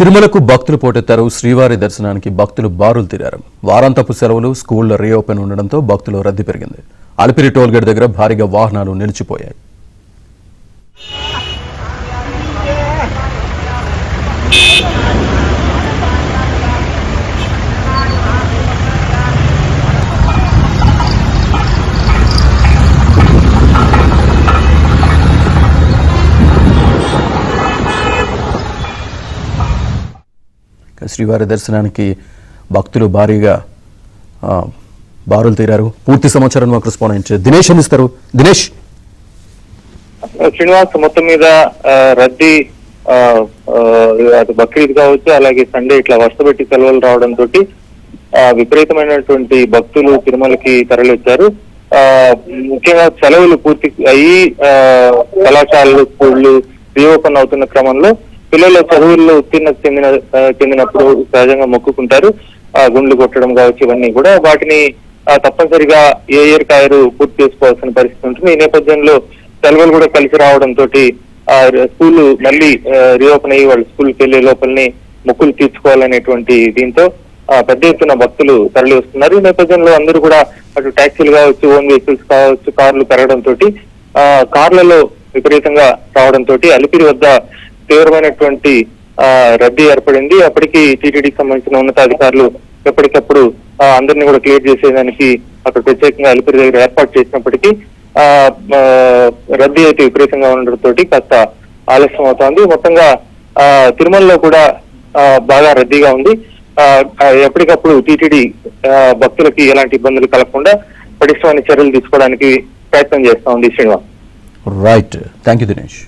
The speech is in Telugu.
తిరుమలకు భక్తులు పోటెత్తారు. శ్రీవారి దర్శనానికి భక్తులు బారులు తీరారు. వారాంతపు సెలవులు, స్కూళ్ల రీఓపెన్ ఉండడంతో భక్తులు రద్దీ పెరిగింది. అలిపిరి టోల్గేట్ దగ్గర భారీగా వాహనాలు నిలిచిపోయాయి. శ్రీవారి దర్శనానికి భక్తులు భారీగా బారులు తీరారు. పూర్తి సమాచారం మా కరెస్పాండెంట్ దినేష్ అందిస్తారు. దినేష్, శ్రీనివాస్, మొత్తం మీద రద్దీ అది బక్రీద్ కావచ్చు, అలాగే సండే ఇట్లా వర్షపెట్టి సెలవులు రావడంతో విపరీతమైనటువంటి భక్తులు తిరుమలకి తరలివచ్చారు. ముఖ్యంగా సెలవులు పూర్తి అయ్యి కళాశాలలు, స్కూళ్లు రీఓపెన్ అవుతున్న క్రమంలో పిల్లల చదువుల్లో ఉత్తీర్ణత చెందినప్పుడు సహజంగా మొక్కుకుంటారు. గుండ్లు కొట్టడం కావచ్చు, ఇవన్నీ కూడా వాటిని తప్పనిసరిగా ఏ ఇయర్ కాయరు పూర్తి చేసుకోవాల్సిన పరిస్థితి ఉంటుంది. ఈ నేపథ్యంలో సెలవులు కూడా కలిసి రావడంతో స్కూల్ మళ్ళీ రీఓపెన్ అయ్యి వాళ్ళు స్కూల్కి వెళ్లే లోపలనే మొక్కులు తీర్చుకోవాలనేటువంటి దీంతో పెద్ద ఎత్తున భక్తులు తరలి వస్తున్నారు. ఈ నేపథ్యంలో అందరూ కూడా అటు ట్యాక్సీలు కావచ్చు, ఓన్ వెహికల్స్ కావచ్చు, కార్లు పెరగడంతో కార్లలో విపరీతంగా రావడంతో అలిపిరి వద్ద తీవ్రమైనటువంటి రద్దీ ఏర్పడింది. అప్పటికి టీటీడీకి సంబంధించిన ఉన్నతాధికారులు ఎప్పటికప్పుడు అందరినీ కూడా క్లియర్ చేసేదానికి అక్కడ ప్రత్యేకంగా అలిపిరి దగ్గర ఏర్పాటు చేసినప్పటికీ రద్దీ అయితే విపరీతంగా ఉండడంతో కాస్త ఆలస్యం అవుతోంది. మొత్తంగా తిరుమలలో కూడా బాగా రద్దీగా ఉంది. ఎప్పటికప్పుడు టీటీడీ భక్తులకి ఎలాంటి ఇబ్బందులు కలగకుండా పటిష్టమైన చర్యలు తీసుకోవడానికి ప్రయత్నం చేస్తా ఉంది. Srinivas, right, thank you Dinesh.